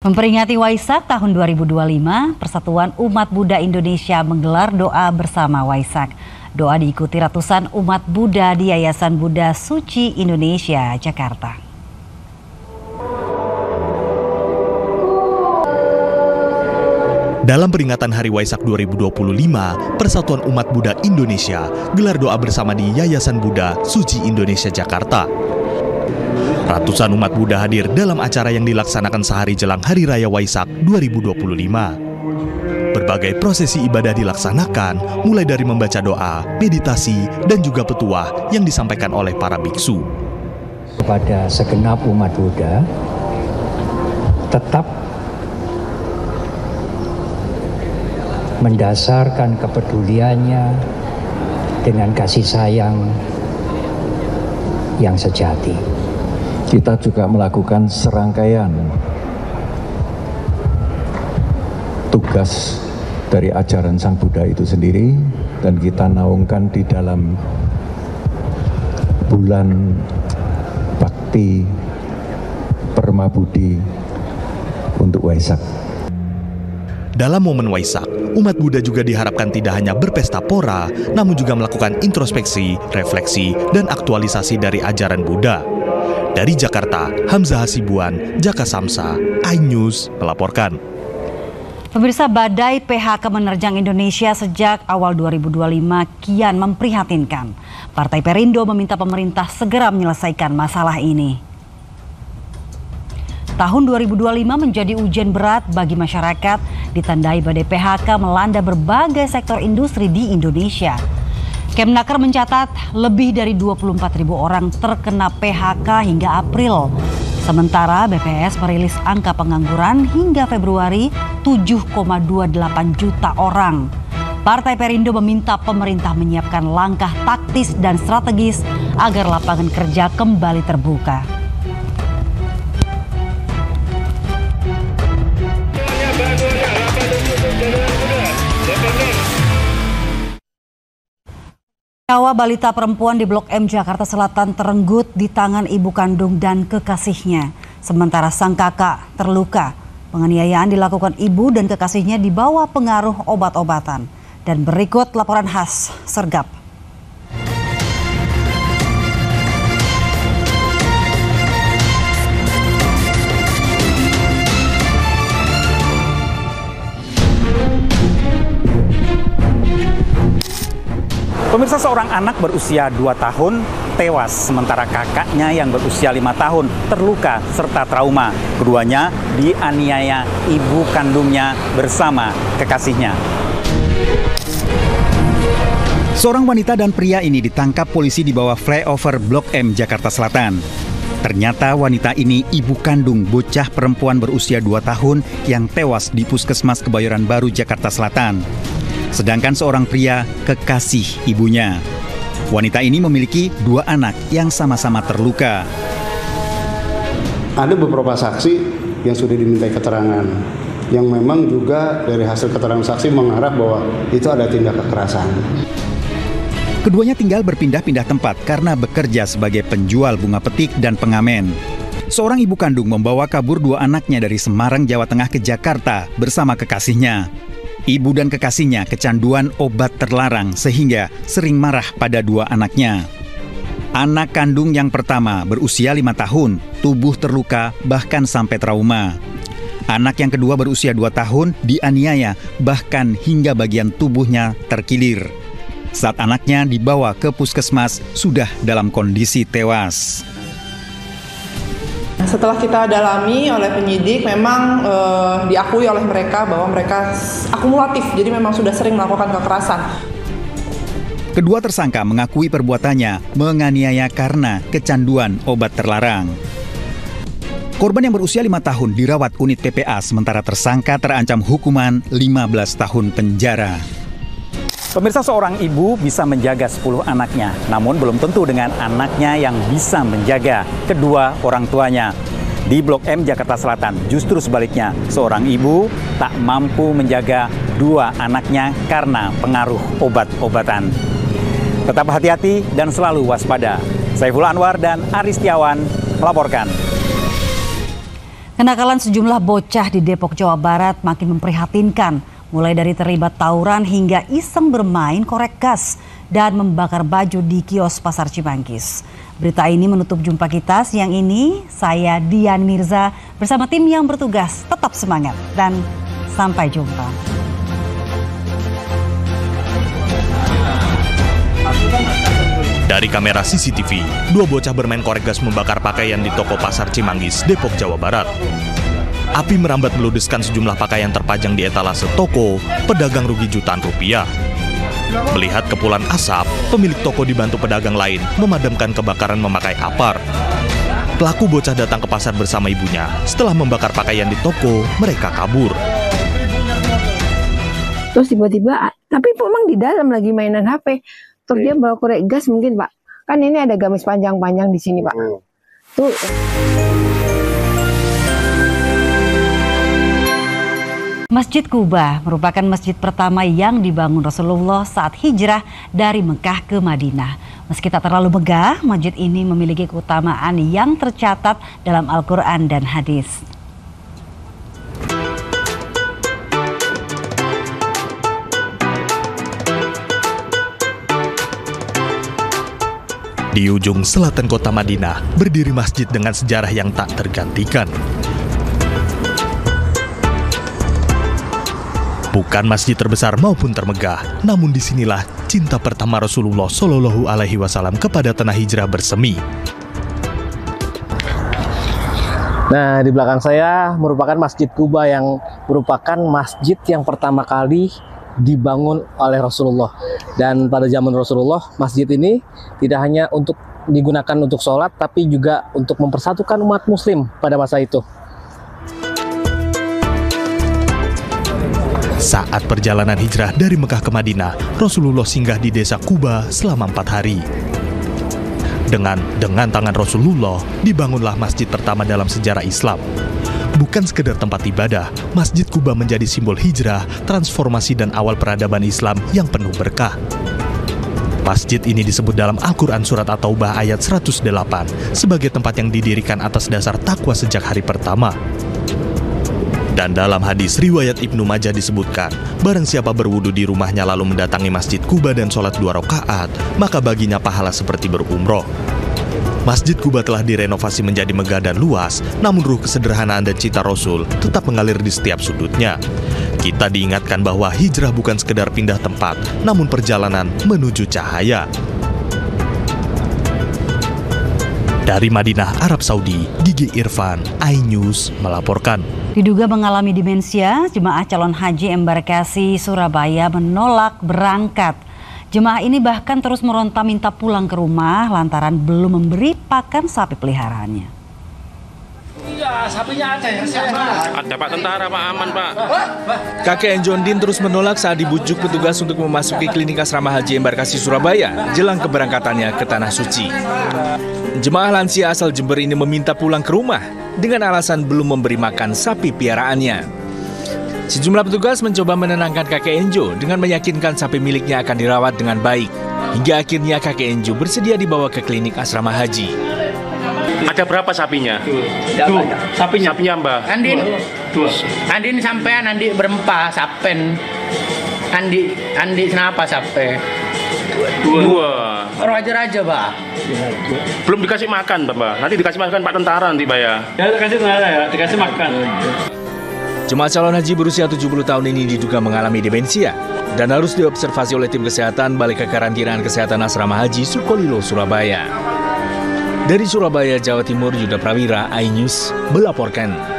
Memperingati Waisak tahun 2025, Persatuan Umat Buddha Indonesia menggelar doa bersama Waisak. Doa diikuti ratusan umat Buddha di Yayasan Buddha Suci Indonesia, Jakarta. Dalam peringatan Hari Waisak 2025, Persatuan Umat Buddha Indonesia gelar doa bersama di Yayasan Buddha Suci Indonesia, Jakarta. Ratusan umat Buddha hadir dalam acara yang dilaksanakan sehari jelang Hari Raya Waisak 2025. Berbagai prosesi ibadah dilaksanakan, mulai dari membaca doa, meditasi, dan juga petuah yang disampaikan oleh para biksu. Kepada segenap umat Buddha, tetap mendasarkan kepeduliannya dengan kasih sayang yang sejati. Kita juga melakukan serangkaian tugas dari ajaran Sang Buddha itu sendiri, dan kita naungkan di dalam bulan Bakti Permabudi untuk Waisak. Dalam momen Waisak, umat Buddha juga diharapkan tidak hanya berpesta pora, namun juga melakukan introspeksi, refleksi, dan aktualisasi dari ajaran Buddha. Dari Jakarta, Hamzah Hasibuan, Jaka Samsa, iNews melaporkan. Pemirsa, badai PHK menerjang Indonesia sejak awal 2025 kian memprihatinkan. Partai Perindo meminta pemerintah segera menyelesaikan masalah ini. Tahun 2025 menjadi ujian berat bagi masyarakat, ditandai badai PHK melanda berbagai sektor industri di Indonesia. Kemnaker mencatat lebih dari 24.000 orang terkena PHK hingga April. Sementara BPS merilis angka pengangguran hingga Februari 7,28 juta orang. Partai Perindo meminta pemerintah menyiapkan langkah taktis dan strategis agar lapangan kerja kembali terbuka. Nyawa balita perempuan di Blok M Jakarta Selatan terenggut di tangan ibu kandung dan kekasihnya. Sementara sang kakak terluka. Penganiayaan dilakukan ibu dan kekasihnya di bawah pengaruh obat-obatan. Dan berikut laporan khas Sergap. Pemirsa, seorang anak berusia 2 tahun tewas, sementara kakaknya yang berusia 5 tahun terluka serta trauma. Keduanya dianiaya ibu kandungnya bersama kekasihnya. Seorang wanita dan pria ini ditangkap polisi di bawah flyover Blok M, Jakarta Selatan. Ternyata wanita ini ibu kandung bocah perempuan berusia 2 tahun yang tewas di Puskesmas Kebayoran Baru, Jakarta Selatan. Sedangkan seorang pria kekasih ibunya. Wanita ini memiliki 2 anak yang sama-sama terluka. Ada beberapa saksi yang sudah dimintai keterangan, yang memang juga dari hasil keterangan saksi mengarah bahwa itu ada tindak kekerasan. Keduanya tinggal berpindah-pindah tempat karena bekerja sebagai penjual bunga petik dan pengamen. Seorang ibu kandung membawa kabur 2 anaknya dari Semarang, Jawa Tengah ke Jakarta bersama kekasihnya. Ibu dan kekasihnya kecanduan obat terlarang sehingga sering marah pada 2 anaknya. Anak kandung yang pertama berusia 5 tahun, tubuh terluka bahkan sampai trauma. Anak yang kedua berusia 2 tahun dianiaya bahkan hingga bagian tubuhnya terkilir. Saat anaknya dibawa ke puskesmas sudah dalam kondisi tewas. Setelah kita dalami oleh penyidik, memang diakui oleh mereka bahwa mereka akumulatif, jadi memang sudah sering melakukan kekerasan. Kedua tersangka mengakui perbuatannya menganiaya karena kecanduan obat terlarang. Korban yang berusia 5 tahun dirawat unit PPA, sementara tersangka terancam hukuman 15 tahun penjara. Pemirsa, seorang ibu bisa menjaga 10 anaknya, namun belum tentu dengan anaknya yang bisa menjaga kedua orang tuanya. Di Blok M, Jakarta Selatan, justru sebaliknya, seorang ibu tak mampu menjaga 2 anaknya karena pengaruh obat-obatan. Tetap hati-hati dan selalu waspada. Saiful Anwar dan Aris Setiawan melaporkan. Kenakalan sejumlah bocah di Depok, Jawa Barat makin memprihatinkan. Mulai dari terlibat tawuran hingga iseng bermain korek gas dan membakar baju di kios Pasar Cimanggis. Berita ini menutup jumpa kita siang ini. Saya Dian Mirza bersama tim yang bertugas. Tetap semangat dan sampai jumpa. Dari kamera CCTV, dua bocah bermain korek gas membakar pakaian di toko Pasar Cimanggis, Depok, Jawa Barat. Api merambat meludeskan sejumlah pakaian terpajang di etalase toko, pedagang rugi jutaan rupiah. Melihat kepulan asap, pemilik toko dibantu pedagang lain memadamkan kebakaran memakai apar. Pelaku bocah datang ke pasar bersama ibunya. Setelah membakar pakaian di toko, mereka kabur. Terus tiba-tiba, tapi memang di dalam lagi mainan HP. Terus dia bawa korek gas mungkin, Pak. Kan ini ada gamis panjang-panjang di sini, Pak. Tuh. Masjid Kuba merupakan masjid pertama yang dibangun Rasulullah saat hijrah dari Mekah ke Madinah. Meski tak terlalu megah, masjid ini memiliki keutamaan yang tercatat dalam Al-Quran dan hadis. Di ujung selatan kota Madinah, berdiri masjid dengan sejarah yang tak tergantikan. Bukan masjid terbesar maupun termegah, namun disinilah cinta pertama Rasulullah Shallallahu Alaihi Wasallam kepada tanah hijrah bersemi. Nah, di belakang saya merupakan Masjid Kuba yang merupakan masjid yang pertama kali dibangun oleh Rasulullah. Dan pada zaman Rasulullah, masjid ini tidak hanya untuk digunakan untuk sholat, tapi juga untuk mempersatukan umat muslim pada masa itu. Saat perjalanan hijrah dari Mekah ke Madinah, Rasulullah singgah di desa Kuba selama 4 hari. Dengan tangan Rasulullah, dibangunlah masjid pertama dalam sejarah Islam. Bukan sekedar tempat ibadah, Masjid Kuba menjadi simbol hijrah, transformasi dan awal peradaban Islam yang penuh berkah. Masjid ini disebut dalam Al-Quran Surat At-Taubah ayat 108 sebagai tempat yang didirikan atas dasar takwa sejak hari pertama. Dan dalam hadis riwayat Ibnu Majah disebutkan, barang siapa berwudu di rumahnya lalu mendatangi Masjid Kuba dan sholat 2 rakaat, maka baginya pahala seperti berumroh. Masjid Kuba telah direnovasi menjadi megah dan luas, namun ruh kesederhanaan dan cita Rasul tetap mengalir di setiap sudutnya. Kita diingatkan bahwa hijrah bukan sekedar pindah tempat, namun perjalanan menuju cahaya. Dari Madinah, Arab Saudi, Gigi Irfan, iNews melaporkan. Diduga mengalami demensia, jemaah calon haji embarkasi Surabaya menolak berangkat. Jemaah ini bahkan terus meronta minta pulang ke rumah lantaran belum memberi pakan sapi peliharaannya. Iya, sapinya ada yang siapa? Ada Pak tentara, Pak aman, Pak. Kakek Enjondin terus menolak saat dibujuk petugas untuk memasuki klinik asrama haji embarkasi Surabaya jelang keberangkatannya ke Tanah Suci. Jemaah lansia asal Jember ini meminta pulang ke rumah dengan alasan belum memberi makan sapi piaraannya. Sejumlah petugas mencoba menenangkan kakek Enjo dengan meyakinkan sapi miliknya akan dirawat dengan baik. Hingga akhirnya kakek Enjo bersedia dibawa ke klinik asrama haji. Ada berapa sapinya? Tuh, sapinya Mbak. Andin sampean, Andi berempat sapen. Andi kenapa sape? Dua. Raja-raja, Pak. Belum dikasih makan, Mbak. Nanti dikasih makan Pak tentara nanti, Pak ya. Ya, dikasih tentara ya, dikasih makan. Jemaah calon haji berusia 70 tahun ini diduga mengalami demensia dan harus diobservasi oleh tim kesehatan Balai Kekarantinaan Kesehatan Asrama Haji Sukolilo, Surabaya. Dari Surabaya, Jawa Timur, Yuda Prawira, iNews melaporkan.